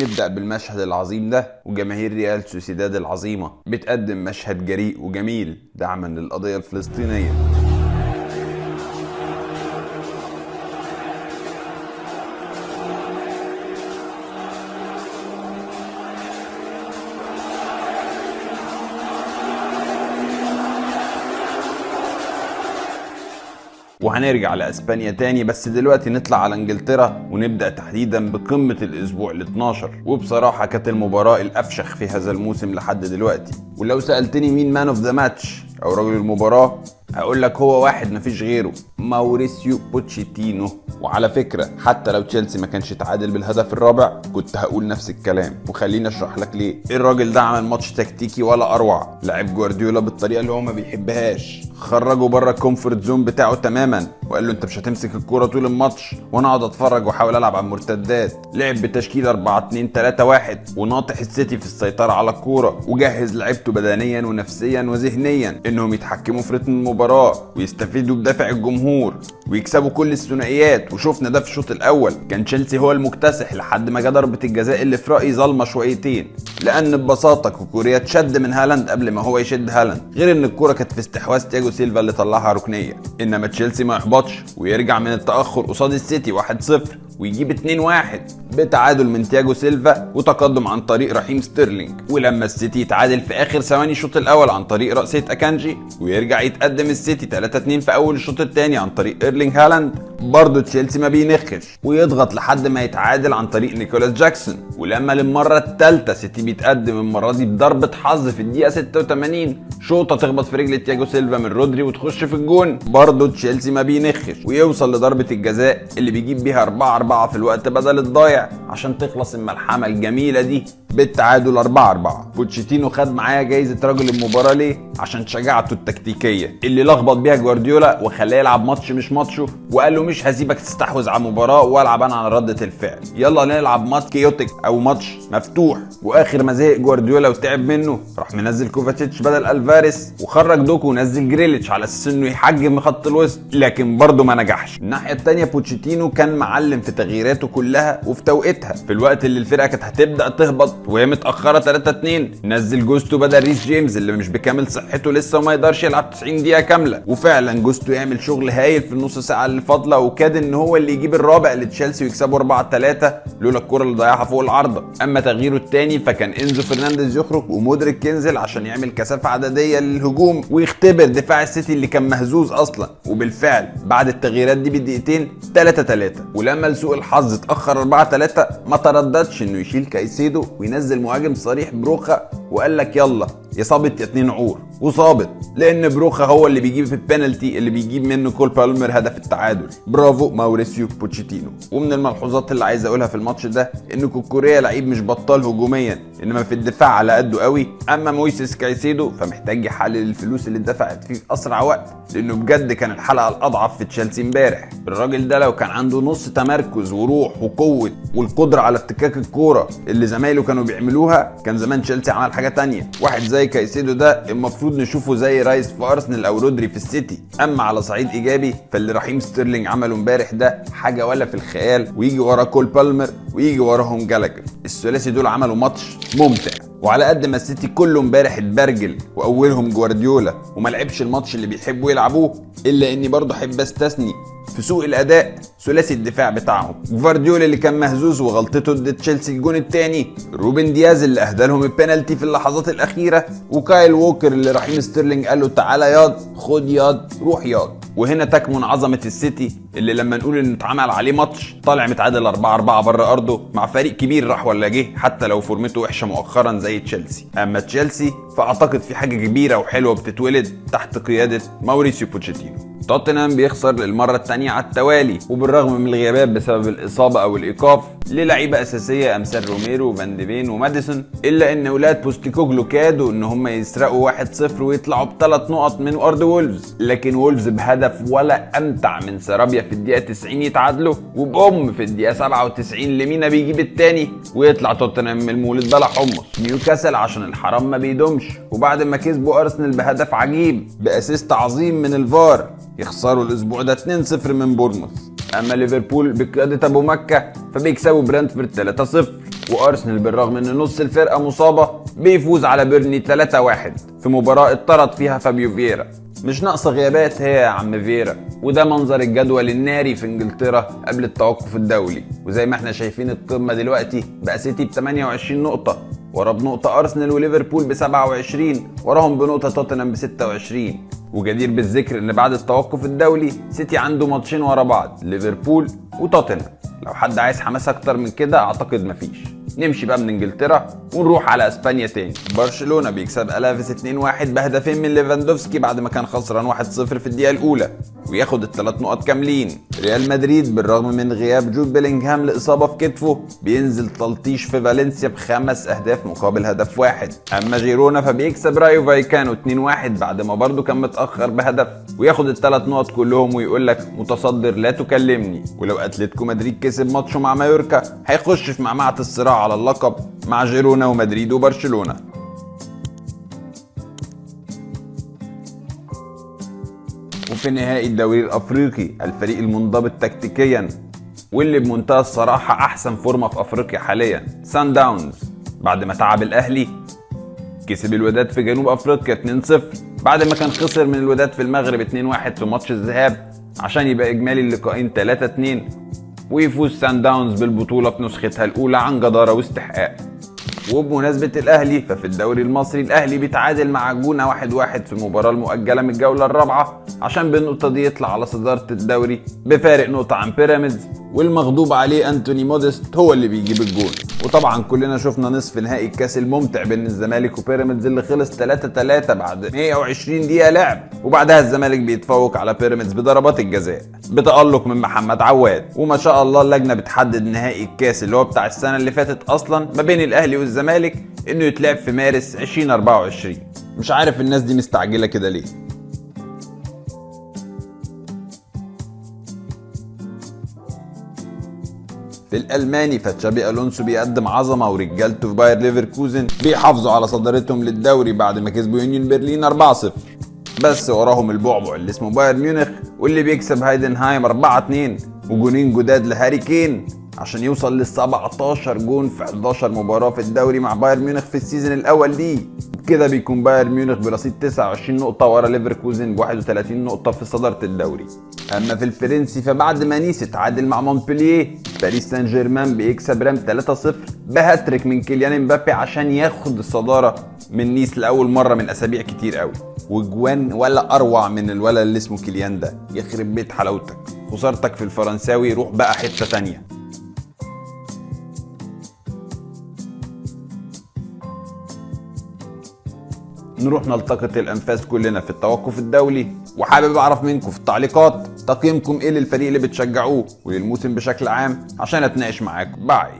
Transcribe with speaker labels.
Speaker 1: نبدأ بالمشهد العظيم ده، وجماهير ريال سوسيداد العظيمة بتقدم مشهد جريء وجميل دعما للقضية الفلسطينية. وهنرجع لاسبانيا تاني، بس دلوقتي نطلع على انجلترا ونبدأ تحديدا بقمة الاسبوع ال12، وبصراحة كانت المباراة الافشخ في هذا الموسم لحد دلوقتي. ولو سألتني مين مان اوف ذا ماتش او رجل المباراة، هقول لك هو واحد مفيش غيره، ماوريسيو بوتشيتينو. وعلى فكرة حتى لو تشيلسي ما كانش تعادل بالهدف الرابع كنت هقول نفس الكلام، وخليني اشرح لك ليه. الراجل ده عمل ماتش تكتيكي ولا اروع، لعب جوارديولا بالطريقة اللي هو ما بيحبهاش، خرجه بره الكومفورت زون بتاعه تماما وقال له انت مش هتمسك الكوره طول الماتش وانا اقعد اتفرج واحاول العب على المرتدات. لعب بتشكيل 4-2-3-1 وناطح السيتي في السيطره على الكوره، وجهز لعيبته بدنيا ونفسيا وذهنيا انهم يتحكموا في رتم المباراه ويستفيدوا بدافع الجمهور ويكسبوا كل الثنائيات. وشفنا ده في الشوط الاول، كان تشيلسي هو المكتسح لحد ما جه ضربه الجزاء اللي في رايي ظالمه شويتين، لان ببساطه كوكوريا اتشد من هالاند قبل ما هو يشد هالاند، غير ان الكوره كانت في استحواذ تياجو سيلفا اللي طلعها ركنيه. انما تشيلسي ما يحبطش ويرجع من التاخر قصاد السيتي 1-0 ويجيب 2-1 بتعادل من تياجو سيلفا وتقدم عن طريق رحيم ستيرلينج. ولما السيتي يتعادل في اخر ثواني الشوط الاول عن طريق رأسية اكانجي، ويرجع يتقدم السيتي 3-2 في اول الشوط الثاني عن طريق ايرلينج هالاند، برضه تشيلسي ما بينخش ويضغط لحد ما يتعادل عن طريق نيكولاس جاكسون. ولما للمره الثالثه سيتي بيتقدم المره دي بضربه حظ في الدقيقه 86، شوطه تخبط في رجل تياجو سيلفا من رودري وتخش في الجون، برضه تشيلسي ما بينخش ويوصل لضربه الجزاء اللي بيجيب بيها 4-4 في الوقت بدل الضايع عشان تخلص الملحمه الجميله دي بالتعادل 4-4. بوتشيتينو خد معايا جايزه رجل المباراه ليه؟ عشان شجاعته التكتيكيه اللي لخبط بيها جوارديولا وخلاه يلعب ماتش مش ماتشه، وقال له مش هسيبك تستحوذ على المباراه والعب انا على رده الفعل، يلا نلعب ماتش كيوتك او ماتش مفتوح. واخر ما زهق جوارديولا وتعب منه راح منزل كوفاتيتش بدل الفاريس، وخرج دوكو ونزل جريليتش على اساس انه يحجم خط الوسط، لكن برضه ما نجحش. الناحيه الثانيه بوتشيتينو كان معلم في تغييراته كلها وفي توقيتها، في الوقت اللي الفرقه كانت هتبدا تهبط وهي متاخره 3-2 نزل جوستو بدل ريس جيمس اللي مش بكامل صحته لسه وما يقدرش يلعب 90 دقيقه كامله. وفعلا جوستو يعمل شغل هايل في النص ساعه اللي فاضله، وكاد ان هو اللي يجيب الرابع لتشيلسي ويكسبوا 4-3 لولا الكره اللي ضيعها فوق العارضه. اما تغييره الثاني فكان انزو فرنانديز يخرج ومودريك ينزل عشان يعمل كثافه عدديه للهجوم ويختبر دفاع السيتي اللي كان مهزوز اصلا. وبالفعل بعد التغييرات دي بدقيقتين 3-3، ولما لسوء الحظ اتاخر 4-3 ما ترددش انه يشيل كايسيدو وينزل مهاجم صريح بروخا، وقال لك يلا يا صابت يا 2 عور، وصابت لان بروخا هو اللي بيجيب في البينالتي اللي بيجيب منه كول بالمر هدف التعادل. برافو ماوريسيو بوتشيتينو. ومن الملحوظات اللي عايز اقولها في الماتش ده ان كوكوريا لعيب مش بطال هجوميا، انما في الدفاع على قده قوي. اما مويسيس كايسيدو فمحتاج يحلل الفلوس اللي اتدفعت فيه في اسرع وقت، لانه بجد كان الحلقه الاضعف في تشيلسي امبارح. الراجل ده لو كان عنده نص تمركز وروح وقوه والقدره على افتكاك الكوره اللي زمايله كانوا بيعملوها كان زمان تشيلسي عمل حاجه تانية. واحد زي كايسيدو ده المفروض نشوفه زي رايس في ارسنال او رودري في السيتي. اما على صعيد ايجابي فاللي رحيم ستيرلينج عمله امبارح ده حاجه ولا في الخيال، ويجي ورا كول بالمر ويجي وراهم جالاجر. الثلاثي دول عملوا ماتش ممتع. وعلى قد ما السيتي كله امبارح اتبرجل واولهم جوارديولا وما لعبش الماتش اللي بيحبوا يلعبوه، الا اني برضه احب استثني في سوء الاداء ثلاثي الدفاع بتاعهم. جوارديولا اللي كان مهزوز وغلطته ضد تشيلسي الجون الثاني، روبن دياز اللي اهدى لهم البينالتي في اللحظات الاخيره، وكايل ووكر اللي رحيم ستيرلينج قال له تعالى ياض خد ياض روح ياض. وهنا تكمن عظمه السيتي اللي لما نقول انه اتعمل عليه ماتش طالع متعادل 4-4 بره ارضه مع فريق كبير راح ولا جه، حتى لو فورمته وحشه مؤخرا زي تشيلسي. اما تشيلسي فاعتقد في حاجه كبيره وحلوه بتتولد تحت قياده ماوريسيو بوتشيتينو. توتنهام بيخسر للمره الثانيه على التوالي، وبالرغم من الغيابات بسبب الاصابه او الايقاف للعيبه اساسيه امثال روميرو وفان دي فين وماديسون، الا ان اولاد بوستيكوجلو كادوا ان هم يسرقوا 1-0 ويطلعوا ب3 نقط من ارض وولفز، لكن وولفز بهدف ولا امتع من سرابيا في الدقيقه 90 يتعادلوا، وبأم في الدقيقه 97 لمينا بيجيب الثاني ويطلع توتنهام من المولد بلا حمص. نيوكاسل عشان الحرام ما بيدومش، وبعد ما كسبوا ارسنال بهدف عجيب باسيست عظيم من الفار يخسروا الاسبوع ده 2-0 من بورنموث. اما ليفربول بقياده ابو مكه فبيكسبوا برنتفورد 3-0. وارسنال بالرغم ان نص الفرقه مصابه بيفوز على بيرني 3-1 في مباراه اتطرد فيها فابيو فييرا. مش ناقصه غيابات هي يا عم فييرا. وده منظر الجدول الناري في انجلترا قبل التوقف الدولي. وزي ما احنا شايفين القمه دلوقتي بقى سيتي ب 28 نقطه، ورا بنقطه ارسنال وليفربول ب 27، وراهم بنقطه توتنهام ب 26. وجدير بالذكر ان بعد التوقف الدولي سيتي عنده ماتشين ورا بعض، ليفربول وتوتنهام. لو حد عايز حماس اكتر من كده اعتقد مفيش. نمشي بقى من انجلترا ونروح على اسبانيا تاني. برشلونة بيكسب الافيس 2-1 بهدفين من ليفاندوفسكي بعد ما كان خسران 1-0 في الدقيقة الاولى، وياخد الثلاث نقط كاملين. ريال مدريد بالرغم من غياب جود بيلينغهام لاصابة في كتفه بينزل تلطيش في فالنسيا ب5 اهداف مقابل هدف واحد. اما جيرونا فبيكسب رايو فايكانو 2-1 بعد ما برضه كان متاخر بهدف، وياخد الثلاث نقط كلهم ويقول لك متصدر لا تكلمني. ولو اتلتيكو مدريد كسب ماتشه مع مايوركا هيخش في معمعة الصراع على اللقب مع جيرونا ومدريد وبرشلونة. وفي نهائي الدوري الافريقي الفريق المنضبط تكتيكيا واللي بمنتهى الصراحة احسن فورمة في افريقيا حاليا، سان داونز، بعد ما تعب الاهلي كسب الوداد في جنوب افريقيا 2-0 بعد ما كان خسر من الوداد في المغرب 2-1 في ماتش الذهاب، عشان يبقى اجمالي اللقاءين 3-2، ويفوز سان داونز بالبطولة في نسختها الاولى عن جدارة واستحقاق. وبمناسبة الاهلي ففي الدوري المصري الاهلي بيتعادل مع جونة 1-1 في المباراة المؤجلة من الجولة الرابعة عشان بالنقطة دي يطلع على صدارة الدوري بفارق نقطة عن بيراميدز، والمغضوب عليه انتوني موديست هو اللي بيجيب الجول. وطبعا كلنا شفنا نصف نهائي الكاس الممتع بين الزمالك وبيراميدز اللي خلص 3-3 بعد 120 دقيقة لعب، وبعدها الزمالك بيتفوق على بيراميدز بضربات الجزاء بتألق من محمد عواد. وما شاء الله اللجنة بتحدد نهائي الكاس اللي هو بتاع السنة اللي فاتت اصلا ما بين الاهلي والزمالك انه يتلعب في مارس 2024. مش عارف الناس دي مستعجلة كده ليه. في الالماني فتشابي الونسو بيقدم عظمه ورجالته في باير ليفركوزن بيحافظوا على صدارتهم للدوري بعد ما كسبوا يونيون برلين 4-0، بس وراهم البعبع اللي اسمه باير ميونخ واللي بيكسب هايدنهايم 4-2 وجونين جداد لهاري كين عشان يوصل لل 17 جون في 11 مباراه في الدوري مع باير ميونخ في السيزون الاول دي. كده بيكون باير ميونخ برصيد 29 نقطه ورا ليفركوزن ب 31 نقطه في صداره الدوري. اما في الفرنسي فبعد ما نيس اتعادل مع مونبلييه باريس سان جيرمان بيكسب رام 3-0 بهاتريك من كيليان امبابي عشان ياخد الصداره من نيس لاول مره من اسابيع كتير قوي. وجوان ولا اروع من الولد اللي اسمه كيليان ده، يخرب بيت حلاوتك. خسارتك في الفرنساوي روح بقى حته تانيه. نروح نلتقط الانفاس كلنا في التوقف الدولي، وحابب اعرف منكم في التعليقات تقييمكم ايه للفريق اللي بتشجعوه وللموسم بشكل عام عشان اتناقش معاكم. باي.